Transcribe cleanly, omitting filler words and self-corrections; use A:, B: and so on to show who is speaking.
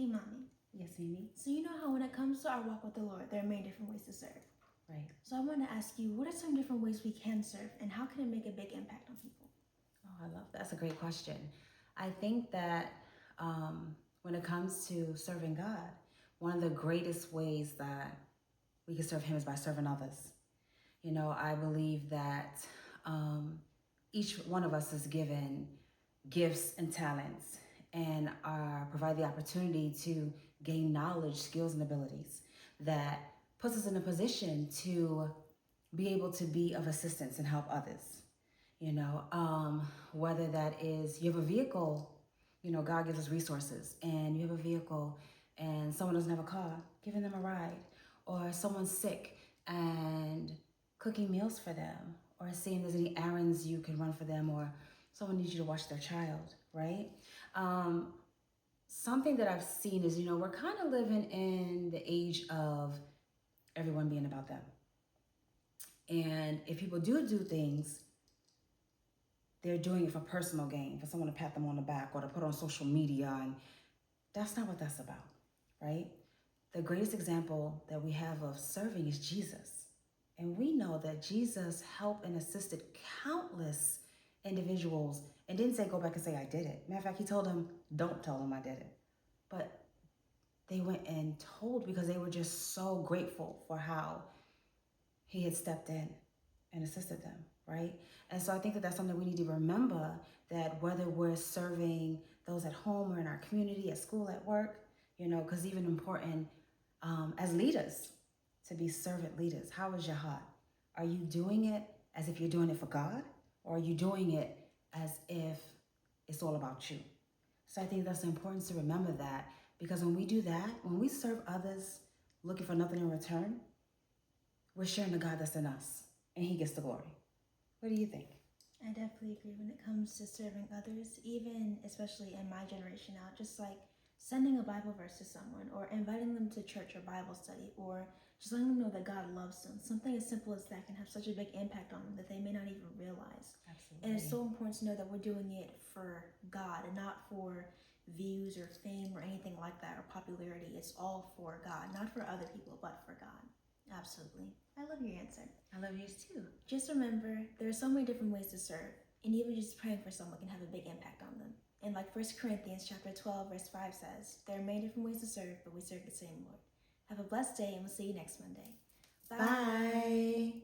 A: Hey, Mommy.
B: Yes, MiMi.
A: So you know how when it comes to our walk with the Lord, there are many different ways to serve.
B: Right.
A: So I want to ask you, what are some different ways we can serve, and how can it make a big impact on people?
B: Oh, I love that. That's a great question. I think that when it comes to serving God, one of the greatest ways that we can serve Him is by serving others. You know, I believe that each one of us is given gifts and talents and are provided the opportunity to gain knowledge, skills, and abilities that puts us in a position to be able to be of assistance and help others. You know, whether that is you have a vehicle, you know, God gives us resources, and you have a vehicle and someone doesn't have a car, giving them a ride, or someone's sick and cooking meals for them, or seeing if there's any errands you can run for them, or someone needs you to watch their child, right? Something that I've seen is, you know, we're kind of living in the age of everyone being about them. And if people do things, they're doing it for personal gain, for someone to pat them on the back or to put on social media. And that's not what that's about, right? The greatest example that we have of serving is Jesus. And we know that Jesus helped and assisted countless individuals and didn't say, go back and say, I did it. Matter of fact, he told them, don't tell them I did it. But they went and told because they were just so grateful for how he had stepped in and assisted them, right? And so I think that that's something we need to remember, that whether we're serving those at home or in our community, at school, at work, you know, because even important as leaders, to be servant leaders. How is your heart? Are you doing it as if you're doing it for God, or are you doing it as if it's all about you? So I think that's important to remember that, because when we do that, when we serve others looking for nothing in return, we're sharing the God that's in us, and he gets the glory. What do you think?
A: I definitely agree when it comes to serving others, even especially in my generation now, just like sending a Bible verse to someone or inviting them to church or Bible study, or just letting them know that God loves them. Something as simple as that can have such a big impact on them that they may not even realize.
B: Absolutely.
A: And it's so important to know that we're doing it for God and not for views or fame or anything like that, or popularity. It's all for God, not for other people, but for God. Absolutely. I love your answer.
B: I love yours too.
A: Just remember, there are so many different ways to serve, and even just praying for someone can have a big impact on them. And like 1 Corinthians chapter 12, verse 5 says, there are many different ways to serve, but we serve the same Lord. Have a blessed day, and we'll see you next Monday.
B: Bye.